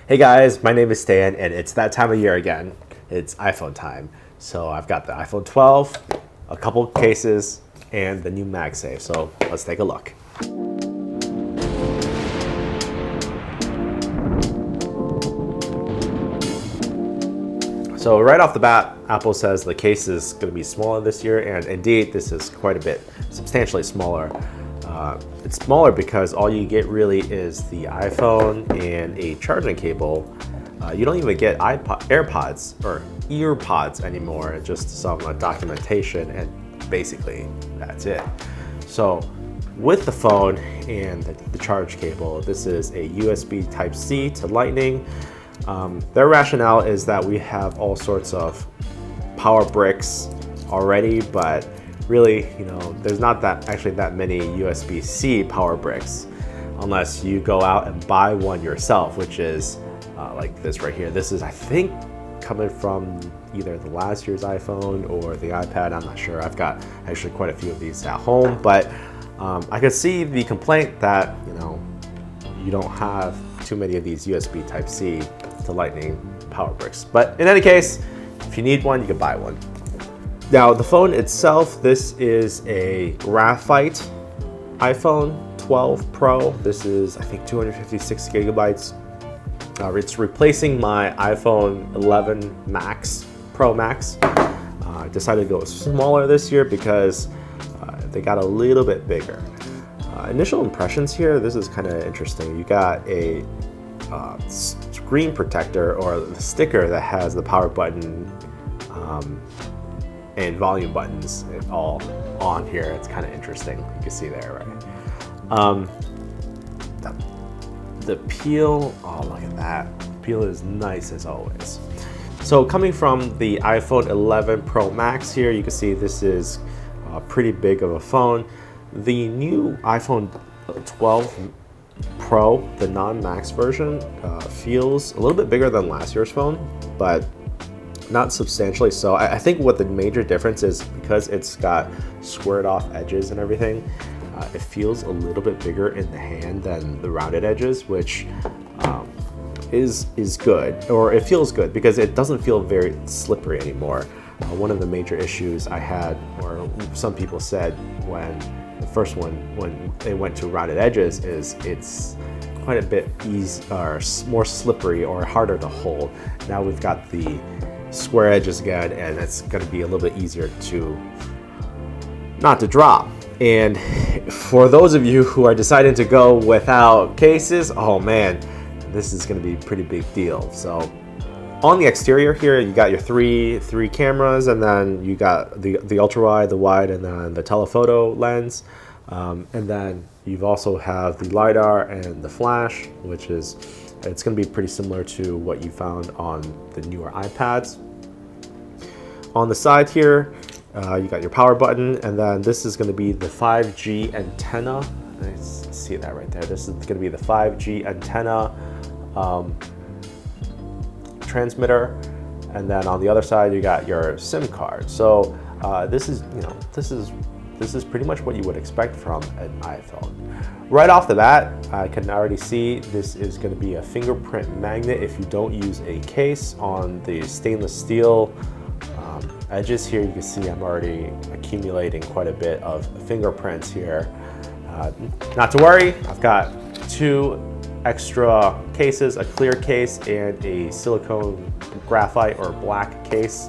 Hey guys, my name is Stan, and it's that time of year again. It's iPhone time. So I've got the iPhone 12, a couple cases, and the new MagSafe. So let's take a look. So right off the bat, Apple says the case is going to be smaller this year, and indeed, this is quite a bit, substantially smaller. It's smaller because all you get really is the iPhone and a charging cable. You don't even get Airpods or Earpods anymore, just some documentation, and basically that's it. So with the phone and the charge cable, this is a USB Type-C to Lightning. Their rationale is that we have all sorts of power bricks already, but really, there's not actually that many USB-C power bricks unless you go out and buy one yourself, which is like this right here. This is, I think, coming from either the last year's iPhone or the iPad. I'm not sure. I've got actually quite a few of these at home, but I could see the complaint that you don't have too many of these USB Type-C to Lightning power bricks. But in any case, if you need one, you can buy one. Now, the phone itself, this is a graphite iPhone 12 Pro. This is, I think, 256 gigabytes. It's replacing my iPhone 11 Max, Pro Max. I decided to go smaller this year because they got a little bit bigger. Initial impressions here, this is kind of interesting. You got a screen protector, or the sticker that has the power button and volume buttons all on here. It's kind of interesting. You can see there, right? The peel, oh, look at that. The peel is nice as always. So coming from the iPhone 11 Pro Max here, you can see this is pretty big of a phone. The new iPhone 12 Pro, the non-Max version, feels a little bit bigger than last year's phone, but not substantially so. I think what the major difference is, because it's got squared off edges and everything, it feels a little bit bigger in the hand than the rounded edges, which is good, or it feels good because it doesn't feel very slippery anymore. One of the major issues I had, or some people said when the first one, when they went to rounded edges, is it's quite a bit or more slippery or harder to hold. Now we've got the square edges again, and it's going to be a little bit easier to not to drop. And for those of you who are deciding to go without cases, oh man, this is going to be a pretty big deal. So on the exterior here, you got your three cameras, and then you got the ultra wide, the wide, and then the telephoto lens, and then you've also have the LiDAR and the flash, which is, it's going to be pretty similar to what you found on the newer iPads. On the side here, you got your power button, and then this is going to be the 5G antenna. Let's see that right there. This is going to be the 5G antenna transmitter, and then on the other side you got your SIM card. So this is pretty much what you would expect from an iPhone. Right off the bat, I can already see this is going to be a fingerprint magnet if you don't use a case. On the stainless steel edges here, you can see I'm already accumulating quite a bit of fingerprints here. Not to worry, I've got two extra cases, a clear case and a silicone graphite or black case,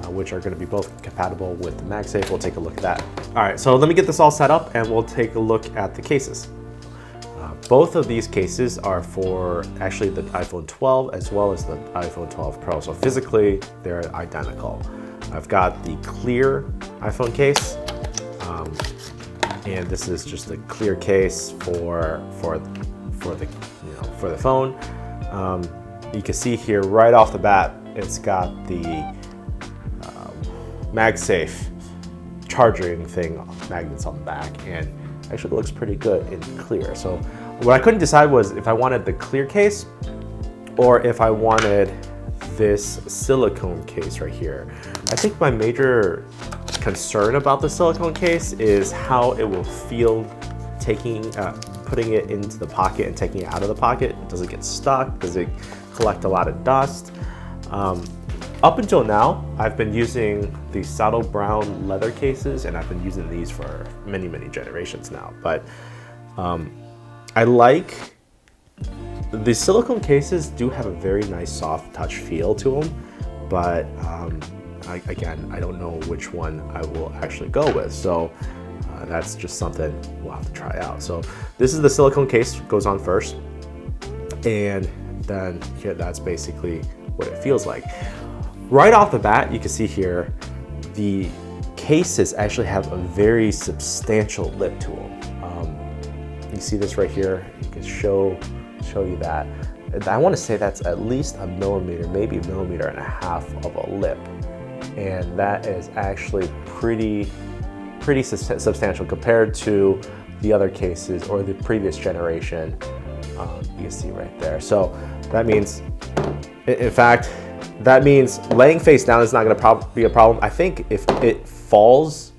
which are going to be both compatible with the MagSafe. We'll take a look at that. All right, so let me get this all set up and we'll take a look at the cases. Both of these cases are for actually the iPhone 12 as well as the iPhone 12 Pro. So physically, they're identical. I've got the clear iPhone case, and this is just a clear case for the phone. You can see here right off the bat, it's got the MagSafe charging thing, magnets on the back, and actually looks pretty good in clear. So what I couldn't decide was if I wanted the clear case or if I wanted this silicone case right here. I think my major concern about the silicone case is how it will feel putting it into the pocket and taking it out of the pocket. Does it get stuck? Does it collect a lot of dust. Up until now, I've been using the saddle brown leather cases, and I've been using these for many, many generations now. But I like the silicone cases do have a very nice soft touch feel to them, but again, I don't know which one I will actually go with. So that's just something we'll have to try out. So this is the silicone case, goes on first, and then here, that's basically what it feels like. Right off the bat, you can see here, the cases actually have a very substantial lip to them. You see this right here, you can show you that. I want to say that's at least a millimeter, maybe 1.5 millimeters of a lip. And that is actually pretty substantial compared to the other cases or the previous generation. You can see right there. So that means, in fact, that means laying face down is not going to be a problem. I think if it falls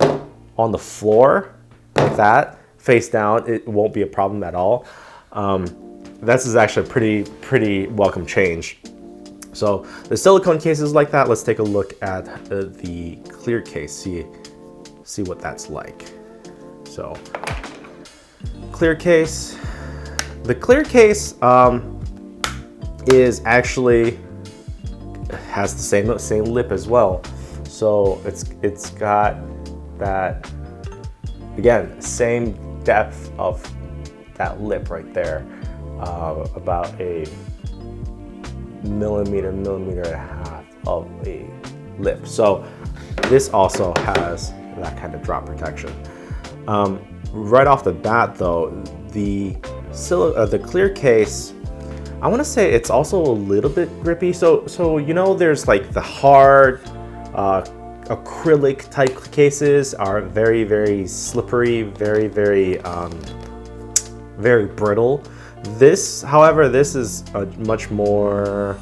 on the floor like that, face down, it won't be a problem at all. This is actually a pretty welcome change. So the silicone cases like that. Let's take a look at the clear case, see what that's like. So clear case. The clear case is actually has the same lip as well. So it's got that, again, same depth of that lip right there, about a millimeter and a half of a lip. So this also has that kind of drop protection. Right off the bat though, the clear case, I want to say it's also a little bit grippy. So you know, there's like the hard acrylic type cases are very slippery, very brittle. This, however, this is a much more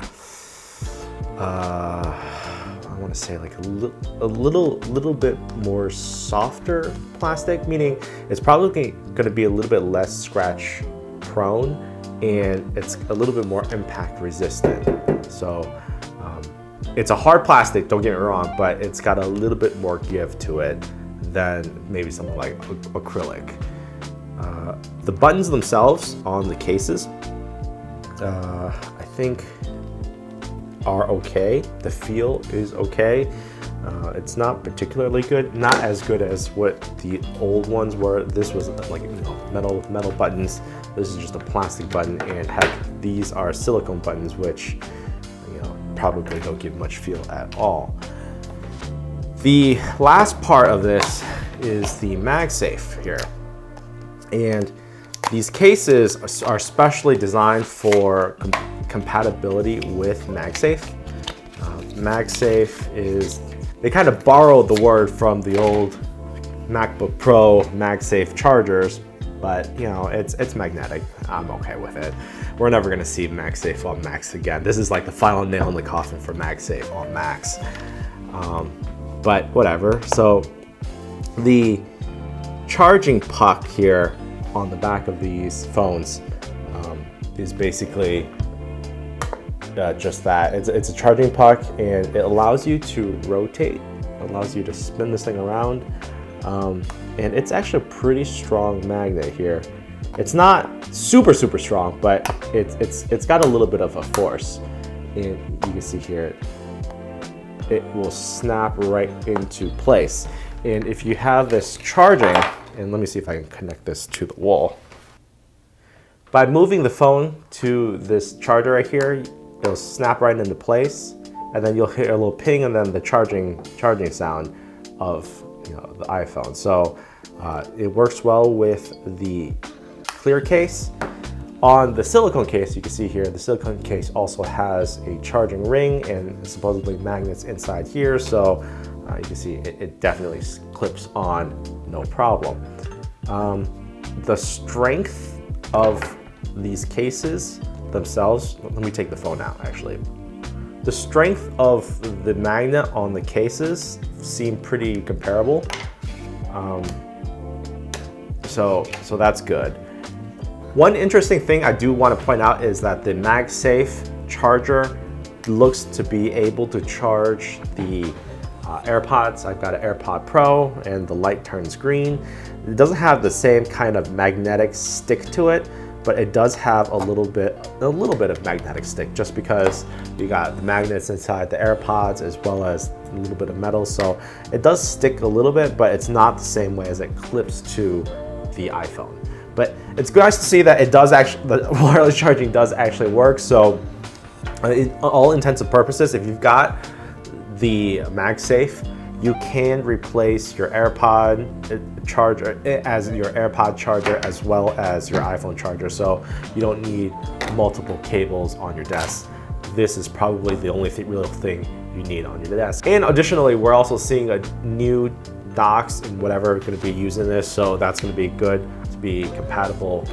I want to say like a little bit more softer plastic, meaning it's probably going to be a little bit less scratch prone, and it's a little bit more impact resistant. So it's a hard plastic, don't get me wrong, but it's got a little bit more give to it than maybe something like acrylic. The buttons themselves on the cases, I think are okay. The feel is okay. It's not particularly good, not as good as what the old ones were. This was like, you know, metal buttons. This is just a plastic button, and heck, these are silicone buttons, which, you know, probably don't give much feel at all. The last part of this is the MagSafe here, and these cases are specially designed for compatibility with MagSafe. MagSafe is, they kind of borrowed the word from the old MacBook Pro MagSafe Chargers, but you know, it's magnetic. I'm okay with it. We're never gonna see MagSafe on Macs again. This is like the final nail in the coffin for MagSafe on Macs. But whatever. So the charging puck here on the back of these phones is basically just that. It's a charging puck, and it allows you to rotate. It allows you to spin this thing around. And it's actually a pretty strong magnet here. It's not super strong, but it's got a little bit of a force. And you can see here, it will snap right into place. And if you have this charging, and let me see if I can connect this to the wall. By moving the phone to this charger right here, it'll snap right into place, and then you'll hear a little ping, and then the charging sound of, you know, the iPhone. So it works well with the clear case. On the silicone case, you can see here, the silicone case also has a charging ring and supposedly magnets inside here. So you can see it definitely clips on, no problem. The strength of these cases themselves, let me take the phone out actually. The strength of the magnet on the cases seem pretty comparable. So that's good. One interesting thing I do want to point out is that the MagSafe charger looks to be able to charge the AirPods. I've got an AirPod Pro and the light turns green. It doesn't have the same kind of magnetic stick to it, but it does have a little bit of magnetic stick, just because you got the magnets inside the AirPods as well as a little bit of metal. So it does stick a little bit, but it's not the same way as it clips to the iPhone. But it's nice to see that it does actually, the wireless charging does actually work. So all intents and purposes, if you've got the MagSafe, you can replace your AirPod charger as your AirPod charger as well as your iPhone charger. So you don't need multiple cables on your desk. This is probably the only real thing you need on your desk. And additionally, we're also seeing a new docks and whatever going to be using this. So that's going to be good to be compatible.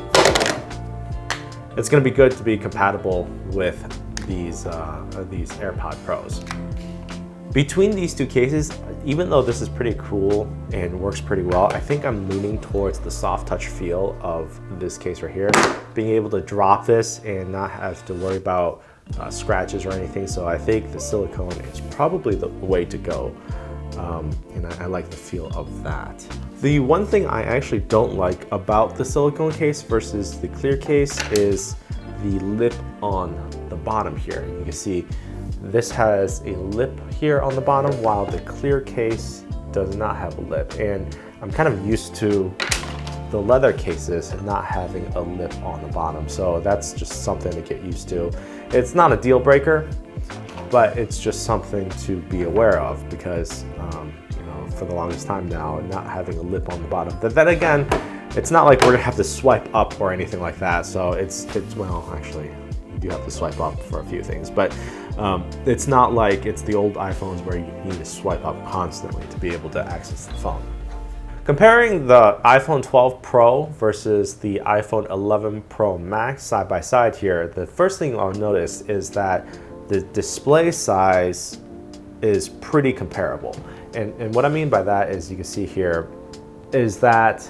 It's going to be good to be compatible with these AirPod Pros. Between these two cases, even though this is pretty cool and works pretty well, I think I'm leaning towards the soft touch feel of this case right here. Being able to drop this and not have to worry about scratches or anything. So I think the silicone is probably the way to go. And I like the feel of that. The one thing I actually don't like about the silicone case versus the clear case is the lip on the bottom here. You can see this has a lip here on the bottom, while the clear case does not have a lip. And I'm kind of used to the leather cases not having a lip on the bottom. So that's just something to get used to. It's not a deal breaker, but it's just something to be aware of, because you know, for the longest time now, not having a lip on the bottom. But then again, it's not like we're gonna have to swipe up or anything like that. So it's well, actually, you do have to swipe up for a few things, but it's not like it's the old iPhones where you need to swipe up constantly to be able to access the phone. Comparing the iPhone 12 Pro versus the iPhone 11 Pro Max side by side here, the first thing I'll notice is that the display size is pretty comparable. And what I mean by that is, you can see here, is that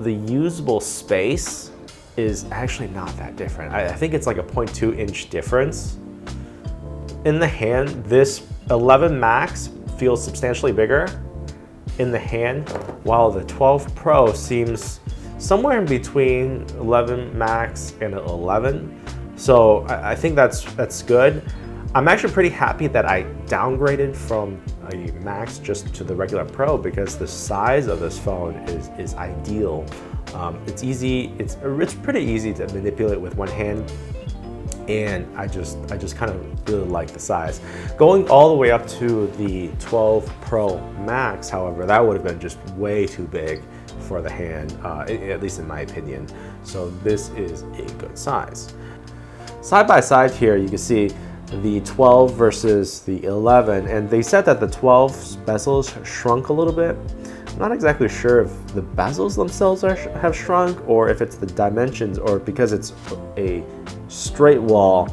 the usable space is actually not that different. I think it's like a 0.2 inch difference. In the hand, this 11 Max feels substantially bigger in the hand, while the 12 Pro seems somewhere in between 11 Max and 11. So I think that's good. I'm actually pretty happy that I downgraded from a Max just to the regular Pro, because the size of this phone is ideal. It's easy. It's pretty easy to manipulate with one hand, and I just kind of really like the size. Going all the way up to the 12 Pro Max, however, that would have been just way too big for the hand, at least in my opinion. So this is a good size. Side by side here, you can see the 12 versus the 11, and they said that the 12's bezels shrunk a little bit. I'm not exactly sure if the bezels themselves have shrunk, or if it's the dimensions, or because it's a straight wall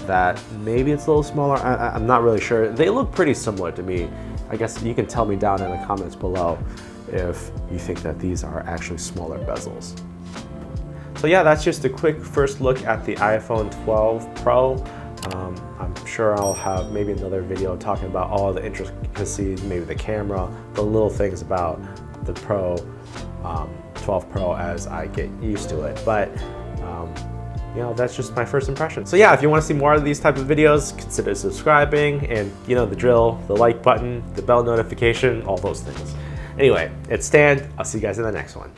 that maybe it's a little smaller. I'm not really sure. They look pretty similar to me. I guess you can tell me down in the comments below if you think that these are actually smaller bezels. So yeah, that's just a quick first look at the iPhone 12 Pro. I'm sure I'll have maybe another video talking about all the intricacies, maybe the camera, the little things about the Pro, 12 Pro as I get used to it. But you know, that's just my first impression. So yeah, if you want to see more of these type of videos, consider subscribing, and you know the drill, the like button, the bell notification, all those things. Anyway, it's Stan. I'll see you guys in the next one.